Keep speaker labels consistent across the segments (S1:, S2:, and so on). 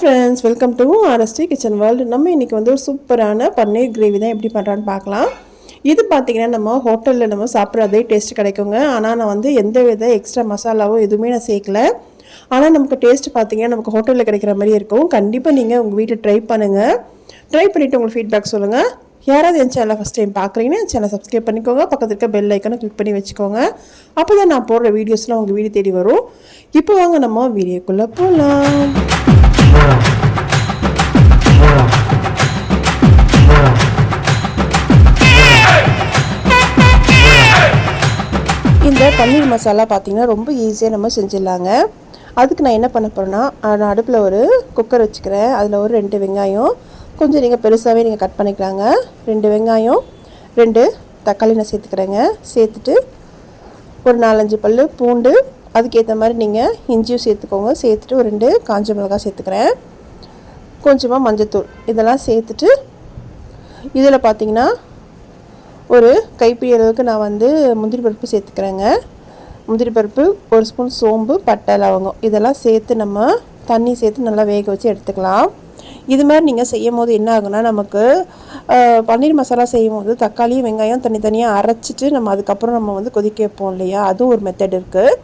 S1: Friends, welcome to RST kitchen world. நம்ம இன்றைக்கி வந்து ஒரு சூப்பரான பன்னீர் கிரேவி தான் எப்படி பண்ணுறான்னு பார்க்கலாம். இது பார்த்திங்கன்னா நம்ம ஹோட்டலில் நம்ம சாப்பிட்ற அதே டேஸ்ட் கிடைக்குங்க. ஆனால் நான் வந்து எந்த வித எக்ஸ்ட்ரா மசாலாவோ எதுவுமே நான் சேர்க்கல. ஆனால் நமக்கு டேஸ்ட் பார்த்திங்கன்னா நமக்கு ஹோட்டலில் கிடைக்கிற மாதிரி இருக்கும். கண்டிப்பாக நீங்கள் உங்கள் வீட்டில் ட்ரை பண்ணுங்கள். ட்ரை பண்ணிவிட்டு உங்களுக்கு ஃபீட்பேக் சொல்லுங்கள். யாராவது என் சேனலை ஃபஸ்ட் டைம் பார்க்குறீங்கன்னா என் சேனலை சப்ஸ்கிரைப் பண்ணிக்கோங்க. பக்கத்தில் இருக்க பெல் ஐக்கனை கிளிக் பண்ணி வச்சுக்கோங்க. அப்போ தான் நான் போடுற வீடியோஸ்லாம் உங்கள் வீடு தேடி வரும். இப்போ வாங்க நம்ம வீடியோக்குள்ளே போகலாம். இந்த பன்னீர் மசாலா பார்த்திங்கன்னா ரொம்ப ஈஸியாக நம்ம செஞ்சிடலாங்க. அதுக்கு நான் என்ன பண்ண போகிறேன்னா, நான் அடுப்பில் ஒரு குக்கர் வச்சுக்கிறேன். அதில் ஒரு 2 வெங்காயம், கொஞ்சம் நீங்கள் பெருசாகவே நீங்கள் கட் பண்ணிக்கலாங்க. 2 வெங்காயம், 2 தக்காளி நான் சேர்த்துக்கிறேங்க. சேர்த்துட்டு ஒரு 4-5 பல் பூண்டு, அதுக்கேற்ற மாதிரி நீங்கள் இஞ்சியும் சேர்த்துக்கோங்க. சேர்த்துட்டு ஒரு 2 காஞ்ச மிளகாய் சேர்த்துக்கிறேன். கொஞ்சமாக மஞ்சத்தூள் இதெல்லாம் சேர்த்துட்டு இதில் பார்த்திங்கன்னா ஒரு கைப்பிடி அளவுக்கு நான் வந்து முந்திரி பருப்பு சேர்த்துக்கிறேங்க. முந்திரி பருப்பு, 1 ஸ்பூன் சோம்பு, பட்டை, லவங்கம் இதெல்லாம் சேர்த்து நம்ம தண்ணி சேர்த்து நல்லா வேக வச்சு எடுத்துக்கலாம். இது மாதிரி நீங்கள் செய்யும் போது என்ன ஆகுனா, நமக்கு பன்னீர் மசாலா செய்யும் போது தக்காளியும் வெங்காயம் தனித்தனியாக அரைச்சிட்டு நம்ம அதுக்கப்புறம் நம்ம வந்து கொதிக்க வைப்போம் இல்லையா, அதுவும் ஒரு மெத்தட் இருக்குது.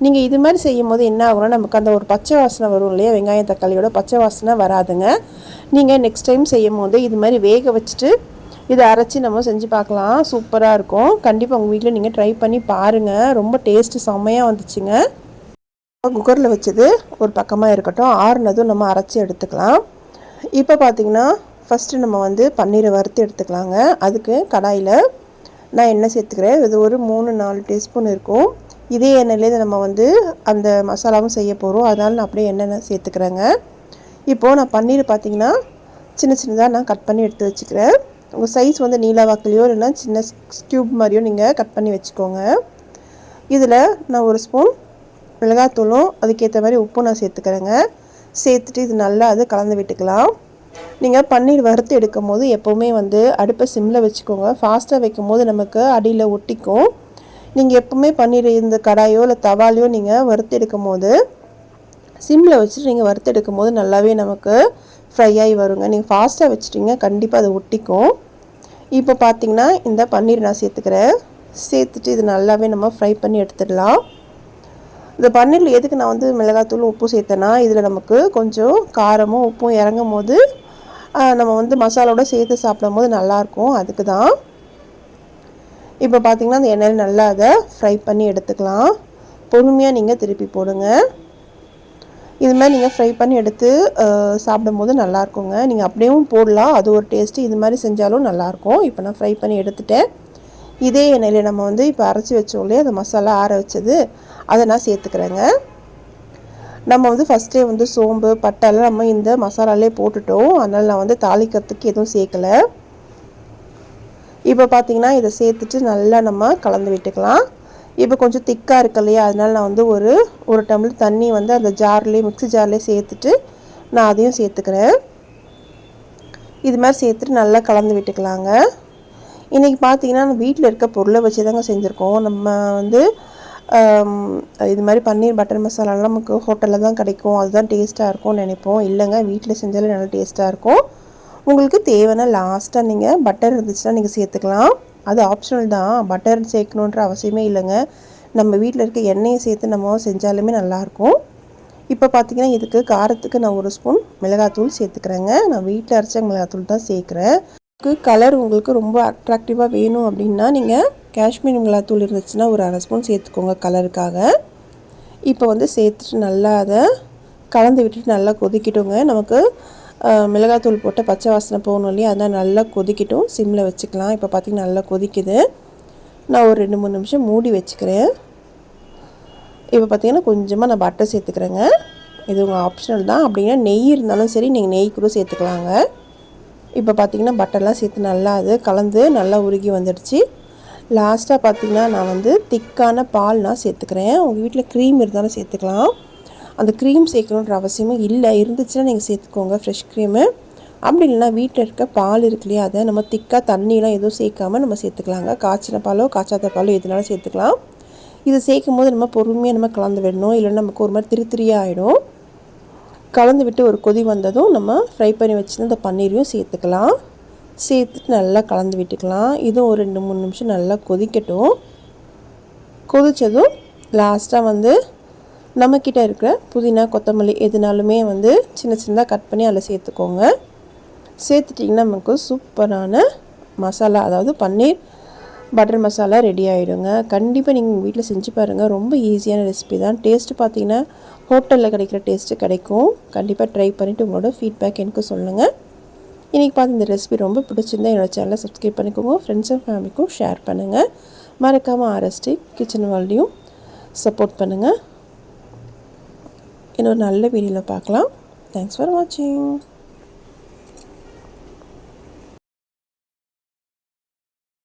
S1: நீங்கள் இது மாதிரி செய்யும் போது என்ன ஆகுனா, நமக்கு அந்த ஒரு பச்சை வாசனை வரும் இல்லையா, வெங்காயம் தக்காளியோட பச்சை வாசனை வராதுங்க. நீங்கள் நெக்ஸ்ட் டைம் செய்யும் போது இது மாதிரி வேக வச்சுட்டு இதை அரைச்சி நம்ம செஞ்சு பார்க்கலாம். சூப்பராக இருக்கும். கண்டிப்பாக உங்கள் வீட்டில் நீங்கள் ட்ரை பண்ணி பாருங்கள். ரொம்ப டேஸ்ட்டு செம்மையாக வந்துச்சுங்க. குக்கரில் வச்சது ஒரு பக்கமாக இருக்கட்டும். ஆறுனதும் நம்ம அரைச்சி எடுத்துக்கலாம். இப்போ பார்த்திங்கன்னா ஃபஸ்ட்டு நம்ம வந்து பன்னீரை வறுத்து எடுத்துக்கலாங்க. அதுக்கு கடாயில் நான் எண்ணெய் சேர்த்துக்கிறேன். இது ஒரு 3-4 டீஸ்பூன் இருக்கும். இதே எண்ணெயிலே நம்ம வந்து அந்த மசாலாவும் செய்ய போகிறோம். அதனால் நான் அப்படியே எண்ணெய் சேர்த்துக்கிறேங்க. இப்போது நான் பன்னீர் பார்த்திங்கன்னா சின்ன சின்னதாக நான் கட் பண்ணி எடுத்து வச்சுக்கிறேன். உங்கள் சைஸ் வந்து நீல வாக்கிலையோ இல்லைன்னா சின்ன க்யூப் மாதிரியோ நீங்கள் கட் பண்ணி வச்சுக்கோங்க. இதில் நான் 1 ஸ்பூன் மிளகாத்தூளும் அதுக்கேற்ற மாதிரி உப்பும் நான் சேர்த்துக்கிறேங்க. சேர்த்துட்டு இது நல்லா அது கலந்து விட்டுக்கலாம். நீங்கள் பன்னீர் வறுத்து எடுக்கும் போது எப்போவுமே வந்து அடுப்பை சிம்மில் வச்சுக்கோங்க. ஃபாஸ்ட்டாக வைக்கும் போது நமக்கு அடியில் ஒட்டிக்கும். நீங்கள் எப்போவுமே பன்னீர் இந்த கடாயோ இல்லை தவாலையோ நீங்கள் வறுத்து எடுக்கும் போது சிம்மில் வச்சுட்டு நீங்கள் வறுத்து எடுக்கும் போது நல்லாவே நமக்கு ஃப்ரை ஆகி வருங்க. நீங்கள் ஃபாஸ்ட்டாக வச்சுட்டிங்க கண்டிப்பாக அது ஒட்டிக்கும். இப்போ பார்த்திங்கன்னா இந்த பன்னீர் நான் சேர்த்துக்கிறேன். சேர்த்துட்டு இது நல்லாவே நம்ம ஃப்ரை பண்ணி எடுத்துடலாம். இந்த பன்னீரில் எதுக்கு நான் வந்து மிளகாத்தூள் உப்பு சேர்த்தேன்னா, இதில் நமக்கு கொஞ்சம் காரமும் உப்பும் இறங்கும் போது நம்ம வந்து மசாலோடு சேர்த்து சாப்பிடும் போது நல்லாயிருக்கும். அதுக்கு தான். இப்போ பார்த்திங்கன்னா அந்த எண்ணெயில் நல்லா அதை ஃப்ரை பண்ணி எடுத்துக்கலாம். பொறுமையாக நீங்கள் திருப்பி போடுங்க. இது மாதிரி நீங்கள் ஃப்ரை பண்ணி எடுத்து சாப்பிடும் போது நல்லாயிருக்குங்க. நீங்கள் அப்படியும் போடலாம், அது ஒரு டேஸ்ட்டு. இது மாதிரி செஞ்சாலும் நல்லாயிருக்கும். இப்போ நான் ஃப்ரை பண்ணி எடுத்துட்டேன். இதே எண்ணெயில் நம்ம வந்து இப்போ அரைச்சி வச்சோம் இல்லையா, அந்த மசாலா ஆற வச்சது அதை நான் சேர்த்துக்கிறேங்க. நம்ம வந்து ஃபஸ்ட்டே வந்து சோம்பு பட்டைலாம் நம்ம இந்த மசாலாலே போட்டுட்டோம். அதனால் நான் வந்து தாளிக்கிறதுக்கு எதுவும் சேர்க்கலை. இப்போ பார்த்திங்கன்னா இதை சேர்த்துட்டு நல்லா நம்ம கலந்து விட்டுக்கலாம். இப்போ கொஞ்சம் திக்காக இருக்கு இல்லையா, அதனால் நான் வந்து ஒரு டம்ளர் தண்ணி வந்து அந்த ஜார்லேயே மிக்ஸி ஜார்லேயே சேர்த்துட்டு நான் அதையும் சேர்த்துக்கிறேன். இது மாதிரி சேர்த்துட்டு நல்லா கலந்து விட்டுக்கலாங்க. இன்றைக்கி பார்த்திங்கன்னா வீட்டில் இருக்க பொருளை வச்சு தாங்க செஞ்சுருக்கோம். நம்ம வந்து இது மாதிரி பன்னீர் பட்டர் மசாலாலாம் நமக்கு ஹோட்டலில் தான் கிடைக்கும், அதுதான் டேஸ்ட்டாக இருக்கும்னு நினைப்போம். இல்லைங்க, வீட்டில் செஞ்சாலே நல்லா டேஸ்ட்டாக இருக்கும். உங்களுக்கு தேவைன்னா லாஸ்ட்டாக நீங்கள் பட்டர் இருந்துச்சுன்னா நீங்கள் சேர்த்துக்கலாம். அது ஆப்ஷனல் தான். பட்டர் சேர்க்கணுன்ற அவசியமே இல்லைங்க. நம்ம வீட்டில் இருக்க எண்ணெயை சேர்த்து நம்ம செஞ்சாலுமே நல்லாயிருக்கும். இப்போ பார்த்திங்கன்னா இதுக்கு காரத்துக்கு நான் 1 ஸ்பூன் மிளகாத்தூள் சேர்த்துக்கிறேங்க. நான் வீட்டில் அரைச்ச மிளகாத்தூள் தான் சேர்க்குறேன். கலர் உங்களுக்கு ரொம்ப அட்ராக்டிவாக வேணும் அப்படின்னா நீங்கள் காஷ்மீர் மிளகாத்தூள் இருந்துச்சுன்னா ஒரு 1/2 ஸ்பூன் சேர்த்துக்கோங்க கலருக்காக. இப்போ வந்து சேர்த்துட்டு நல்லா அதை கலந்து விட்டுட்டு நல்லா கொதிக்கிட்டோங்க. நமக்கு மிளகாத்தூள் போட்ட பச்சை வாசனை போகணும் இல்லையா, அதனால் நல்லா கொதிக்கிட்டும். சிம்மில் வச்சுக்கலாம். இப்போ பார்த்திங்கன்னா நல்லா கொதிக்குது. நான் ஒரு 2-3 நிமிஷம் மூடி வச்சுக்கிறேன். இப்போ பார்த்திங்கன்னா கொஞ்சமாக நான் பட்டர் சேர்த்துக்கிறேங்க. இது உங்கள் ஆப்ஷனல் தான். அப்படின்னா நெய் இருந்தாலும் சரி, நீங்கள் நெய் கூட சேர்த்துக்கலாங்க. இப்போ பார்த்திங்கன்னா பட்டர்லாம் சேர்த்து நல்லா அது கலந்து நல்லா உருகி வந்துடுச்சு. லாஸ்ட்டாக பார்த்திங்கன்னா நான் வந்து திக்கான பால் நான் சேர்த்துக்கிறேன். உங்கள் வீட்டில் க்ரீம் இருந்தாலும் சேர்த்துக்கலாம். அந்த க்ரீம் சேர்க்கணுன்ற அவசியமே இல்லை. இருந்துச்சுன்னா நீங்கள் சேர்த்துக்கோங்க ஃப்ரெஷ் க்ரீமு. அப்படி இல்லைனா வீட்டில் இருக்க பால் இருக்கு இல்லையா, அதை நம்ம திக்காக தண்ணியெலாம் எதுவும் சேர்க்காமல் நம்ம சேர்த்துக்கலாங்க. காய்ச்சின பாலோ காய்ச்சாத பாலோ எதுனாலும் சேர்த்துக்கலாம். இது சேர்க்கும் போது நம்ம பொறுமையாக நம்ம கலந்து விடணும். இல்லைன்னா நமக்கு ஒரு மாதிரி திரியாக ஆகிடும். கலந்து விட்டு ஒரு கொதி வந்ததும் நம்ம ஃப்ரை பண்ணி வச்சுருந்த இந்த பன்னீரையும் சேர்த்துக்கலாம். சேர்த்துட்டு நல்லா கலந்து விட்டுக்கலாம். இதுவும் ஒரு 2-3 நிமிஷம் நல்லா கொதிக்கட்டும். கொதித்ததும் லாஸ்ட்டாக வந்து நம்மக்கிட்ட இருக்கிற புதினா கொத்தமல்லி எதுனாலுமே வந்து சின்ன சின்னதாக கட் பண்ணி அதில் சேர்த்துக்கோங்க. சேர்த்துட்டிங்கன்னா நமக்கு சூப்பரான மசாலா, அதாவது பன்னீர் பட்டர் மசாலா ரெடி ஆகிடுங்க. கண்டிப்பாக நீங்கள் உங்கள் வீட்டில் செஞ்சு பாருங்கள். ரொம்ப ஈஸியான ரெசிபி தான். டேஸ்ட்டு பார்த்தீங்கன்னா ஹோட்டலில் கிடைக்கிற டேஸ்ட்டு கிடைக்கும். கண்டிப்பாக ட்ரை பண்ணிவிட்டு உங்களோட ஃபீட்பேக் எனக்கு சொல்லுங்கள். இன்றைக்கி பார்த்து இந்த ரெசிபி ரொம்ப பிடிச்சிருந்தா என்னோடய சேனலை சப்ஸ்கிரைப் பண்ணிக்கோங்க. ஃப்ரெண்ட்ஸ் அண்ட் ஃபேமிலிக்கும் ஷேர் பண்ணுங்கள். மறக்காமல் ஆர்எஸ்டி கிச்சன் வேர்ல்டையும் சப்போர்ட் பண்ணுங்கள். இன்னொரு நல்ல வீடியோவில் பார்க்கலாம். தேங்க்ஸ் ஃபார் வாட்சிங்.